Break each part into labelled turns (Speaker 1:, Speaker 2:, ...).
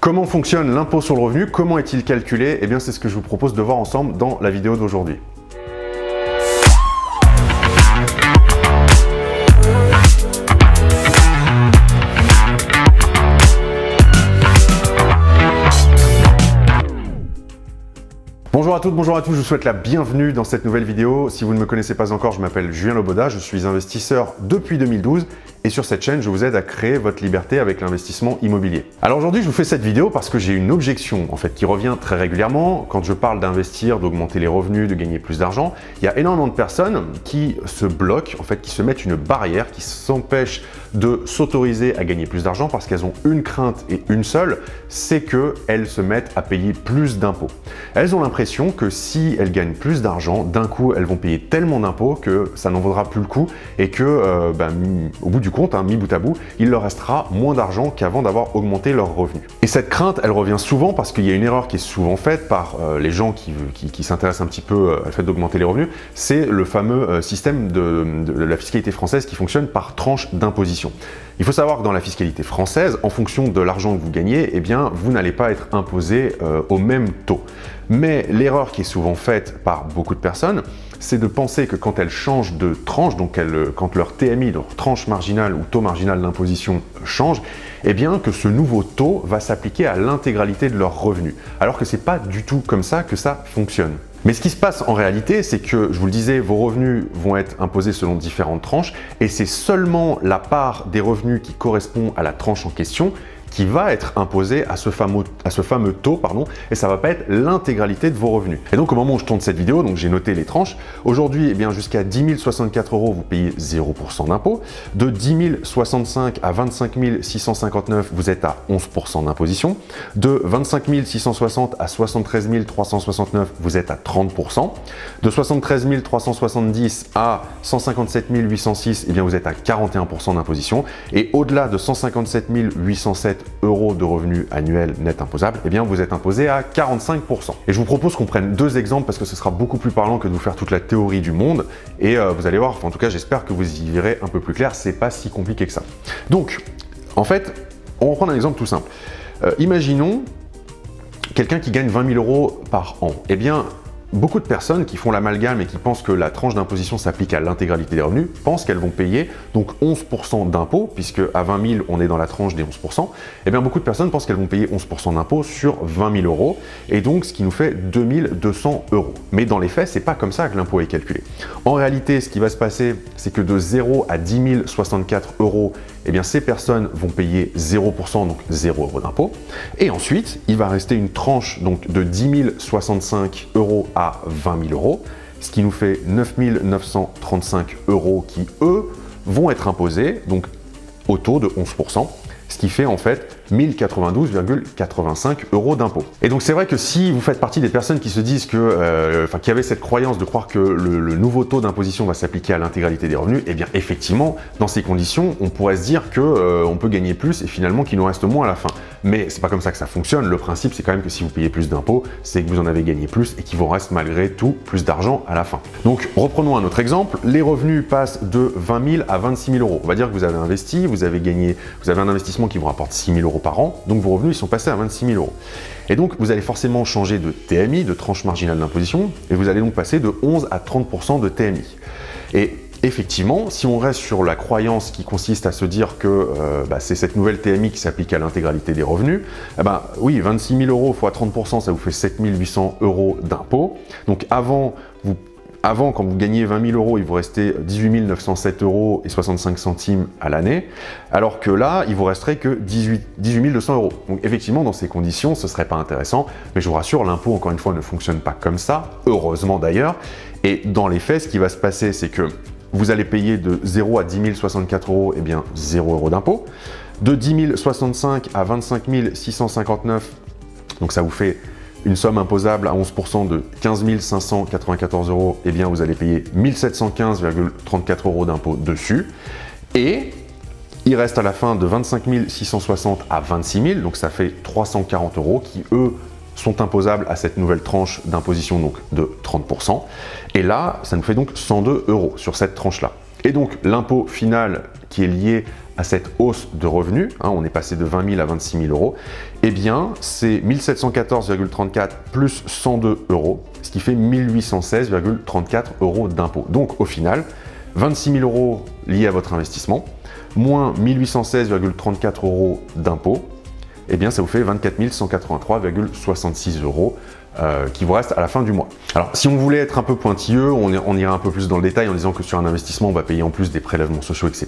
Speaker 1: Comment fonctionne l'impôt sur le revenu? Comment est-il calculé? Eh bien, c'est ce que je vous propose de voir ensemble dans la vidéo d'aujourd'hui. Bonjour à toutes, bonjour à tous, je vous souhaite la bienvenue dans cette nouvelle vidéo. Si vous ne me connaissez pas encore, je m'appelle Julien Loboda, je suis investisseur depuis 2012 et sur cette chaîne, je vous aide à créer votre liberté avec l'investissement immobilier. Alors aujourd'hui, je vous fais cette vidéo parce que j'ai une objection en fait qui revient très régulièrement quand je parle d'investir, d'augmenter les revenus, de gagner plus d'argent. Il y a énormément de personnes qui se bloquent, en fait, qui se mettent une barrière, qui s'empêchent de s'autoriser à gagner plus d'argent parce qu'elles ont une crainte et une seule, c'est qu'elles se mettent à payer plus d'impôts. Elles ont l'impression que si elles gagnent plus d'argent, d'un coup, elles vont payer tellement d'impôts que ça n'en vaudra plus le coup et que, au bout du compte, mis bout à bout, il leur restera moins d'argent qu'avant d'avoir augmenté leurs revenus. Et cette crainte, elle revient souvent parce qu'il y a une erreur qui est souvent faite par les gens qui s'intéressent un petit peu au fait d'augmenter les revenus, c'est le fameux système de la fiscalité française qui fonctionne par tranche d'imposition. Il faut savoir que dans la fiscalité française, en fonction de l'argent que vous gagnez, eh bien, vous n'allez pas être imposé au même taux. Mais l'erreur qui est souvent faite par beaucoup de personnes, c'est de penser que quand elles changent de tranche, donc quand leur TMI, leur tranche marginale ou taux marginal d'imposition change, eh bien que ce nouveau taux va s'appliquer à l'intégralité de leurs revenus. Alors que c'est pas du tout comme ça que ça fonctionne. Mais ce qui se passe en réalité, c'est que, je vous le disais, vos revenus vont être imposés selon différentes tranches et c'est seulement la part des revenus qui correspond à la tranche en question qui va être imposé à ce fameux taux, et ça ne va pas être l'intégralité de vos revenus. Et donc au moment où je tourne cette vidéo, donc j'ai noté les tranches. Aujourd'hui, eh bien jusqu'à 10 064 €, vous payez 0% d'impôt. De 10 065 à 25 659, vous êtes à 11% d'imposition. De 25 660 à 73 369, vous êtes à 30%. De 73 370 à 157 806, eh bien vous êtes à 41% d'imposition. Et au-delà de 157 807 € de revenus annuels net imposables, eh bien vous êtes imposé à 45%. Et je vous propose qu'on prenne deux exemples parce que ce sera beaucoup plus parlant que de vous faire toute la théorie du monde. Et vous allez voir, enfin, en tout cas j'espère que vous y verrez un peu plus clair, c'est pas si compliqué que ça. Donc, en fait, on va prendre un exemple tout simple. Imaginons quelqu'un qui gagne 20 000 € par an. Eh bien, beaucoup de personnes qui font l'amalgame et qui pensent que la tranche d'imposition s'applique à l'intégralité des revenus pensent qu'elles vont payer donc 11% d'impôt, puisque à 20 000 on est dans la tranche des 11%. Et bien beaucoup de personnes pensent qu'elles vont payer 11% d'impôt sur 20 000 €, et donc ce qui nous fait 2 200 €. Mais dans les faits, c'est pas comme ça que l'impôt est calculé. En réalité, ce qui va se passer, c'est que de 0 à 10 064 €, eh bien ces personnes vont payer 0%, donc 0 € d'impôt. Et ensuite, il va rester une tranche donc de 10 065 € à 20 000 €, ce qui nous fait 9 935 € qui, eux, vont être imposés donc au taux de 11%, ce qui fait en fait 1092,85 € d'impôt. Et donc c'est vrai que si vous faites partie des personnes qui se disent que, qui avaient cette croyance de croire que le nouveau taux d'imposition va s'appliquer à l'intégralité des revenus, eh bien effectivement, dans ces conditions, on pourrait se dire que on peut gagner plus et finalement qu'il nous reste moins à la fin. Mais c'est pas comme ça que ça fonctionne. Le principe, c'est quand même que si vous payez plus d'impôts, c'est que vous en avez gagné plus et qu'il vous reste malgré tout plus d'argent à la fin. Donc reprenons un autre exemple. Les revenus passent de 20 000 à 26 000 €. On va dire que vous avez investi, vous avez un investissement qui vous rapporte 6 000 € par an, donc vos revenus ils sont passés à 26 000 €. Et donc vous allez forcément changer de TMI, de tranche marginale d'imposition, et vous allez donc passer de 11 à 30% de TMI. Et effectivement, si on reste sur la croyance qui consiste à se dire que c'est cette nouvelle TMI qui s'applique à l'intégralité des revenus, oui, 26 000 € fois 30%, ça vous fait 7 800 € d'impôt. Donc avant, quand vous gagnez 20 000 €, il vous restait 18 907 € et 65 centimes à l'année, alors que là, il vous resterait que 18 200 €. Donc effectivement, dans ces conditions, ce serait pas intéressant, mais je vous rassure, l'impôt, encore une fois, ne fonctionne pas comme ça, heureusement d'ailleurs. Et dans les faits, ce qui va se passer, c'est que vous allez payer de 0 à 10 064 €, eh bien 0 € d'impôt. De 10 065 à 25 659, donc ça vous fait une somme imposable à 11% de 15 594 €, eh bien vous allez payer 1715,34 € d'impôt dessus. Et il reste à la fin de 25 660 à 26 000, donc ça fait 340 € qui, eux, sont imposables à cette nouvelle tranche d'imposition donc de 30%. Et là, ça nous fait donc 102 € sur cette tranche-là. Et donc l'impôt final qui est lié à cette hausse de revenus, on est passé de 20 000 à 26 000 euros, eh bien c'est 1714,34 plus 102 euros, ce qui fait 1816,34 euros d'impôt. Donc au final, 26 000 euros liés à votre investissement, moins 1816,34 euros d'impôt, eh bien ça vous fait 24 183,66 euros qui vous reste à la fin du mois. Alors si on voulait être un peu pointilleux, on ira un peu plus dans le détail en disant que sur un investissement on va payer en plus des prélèvements sociaux, etc.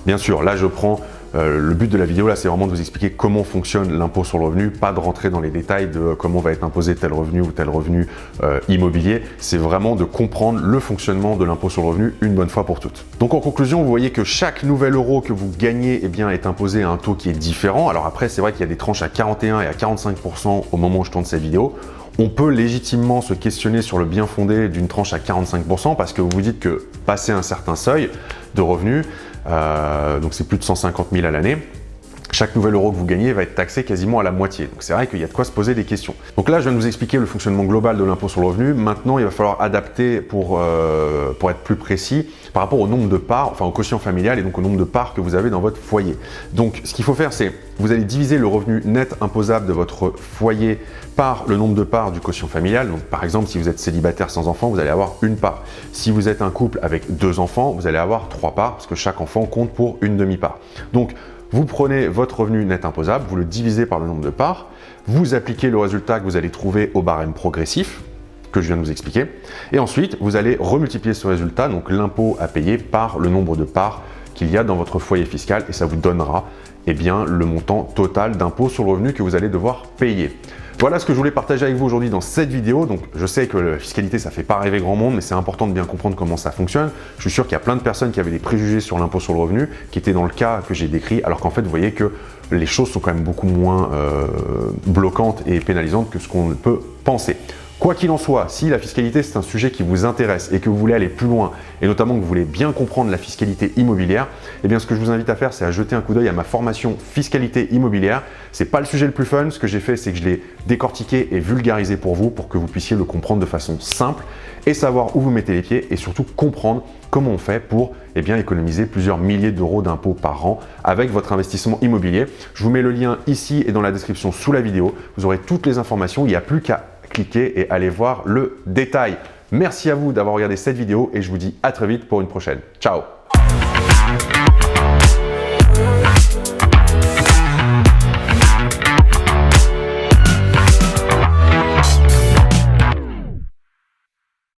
Speaker 1: Bien sûr, là je prends le but de la vidéo, là c'est vraiment de vous expliquer comment fonctionne l'impôt sur le revenu, pas de rentrer dans les détails de comment va être imposé tel revenu ou tel revenu immobilier. C'est vraiment de comprendre le fonctionnement de l'impôt sur le revenu une bonne fois pour toutes. Donc en conclusion, vous voyez que chaque nouvel euro que vous gagnez eh bien, est imposé à un taux qui est différent. Alors après, c'est vrai qu'il y a des tranches à 41 et à 45% au moment où je tourne cette vidéo. On peut légitimement se questionner sur le bien fondé d'une tranche à 45% parce que vous vous dites que passer un certain seuil de revenus, donc c'est plus de 150 000 à l'année, chaque nouvel euro que vous gagnez va être taxé quasiment à la moitié. Donc c'est vrai qu'il y a de quoi se poser des questions. Donc là, je viens de vous expliquer le fonctionnement global de l'impôt sur le revenu. Maintenant, il va falloir adapter pour être plus précis par rapport au nombre de parts, enfin au quotient familial et donc au nombre de parts que vous avez dans votre foyer. Donc ce qu'il faut faire, c'est vous allez diviser le revenu net imposable de votre foyer par le nombre de parts du quotient familial. Donc par exemple, si vous êtes célibataire sans enfant, vous allez avoir une part. Si vous êtes un couple avec 2 enfants, vous allez avoir 3 parts parce que chaque enfant compte pour une demi-part. Donc vous prenez votre revenu net imposable, vous le divisez par le nombre de parts, vous appliquez le résultat que vous allez trouver au barème progressif, que je viens de vous expliquer, et ensuite vous allez remultiplier ce résultat, donc l'impôt à payer, par le nombre de parts qu'il y a dans votre foyer fiscal, et ça vous donnera eh bien, le montant total d'impôt sur le revenu que vous allez devoir payer. Voilà ce que je voulais partager avec vous aujourd'hui dans cette vidéo. Donc je sais que la fiscalité ça fait pas rêver grand monde, mais c'est important de bien comprendre comment ça fonctionne. Je suis sûr qu'il y a plein de personnes qui avaient des préjugés sur l'impôt sur le revenu, qui étaient dans le cas que j'ai décrit, alors qu'en fait vous voyez que les choses sont quand même beaucoup moins bloquantes et pénalisantes que ce qu'on peut penser. Quoi qu'il en soit, si la fiscalité c'est un sujet qui vous intéresse et que vous voulez aller plus loin, et notamment que vous voulez bien comprendre la fiscalité immobilière, eh bien ce que je vous invite à faire, c'est à jeter un coup d'œil à ma formation fiscalité immobilière. C'est pas le sujet le plus fun, ce que j'ai fait, c'est que je l'ai décortiqué et vulgarisé pour vous, pour que vous puissiez le comprendre de façon simple et savoir où vous mettez les pieds et surtout comprendre comment on fait pour eh bien, économiser plusieurs milliers d'euros d'impôts par an avec votre investissement immobilier. Je vous mets le lien ici et dans la description sous la vidéo. Vous aurez toutes les informations, il n'y a plus qu'à cliquez et allez voir le détail. Merci à vous d'avoir regardé cette vidéo et je vous dis à très vite pour une prochaine. Ciao!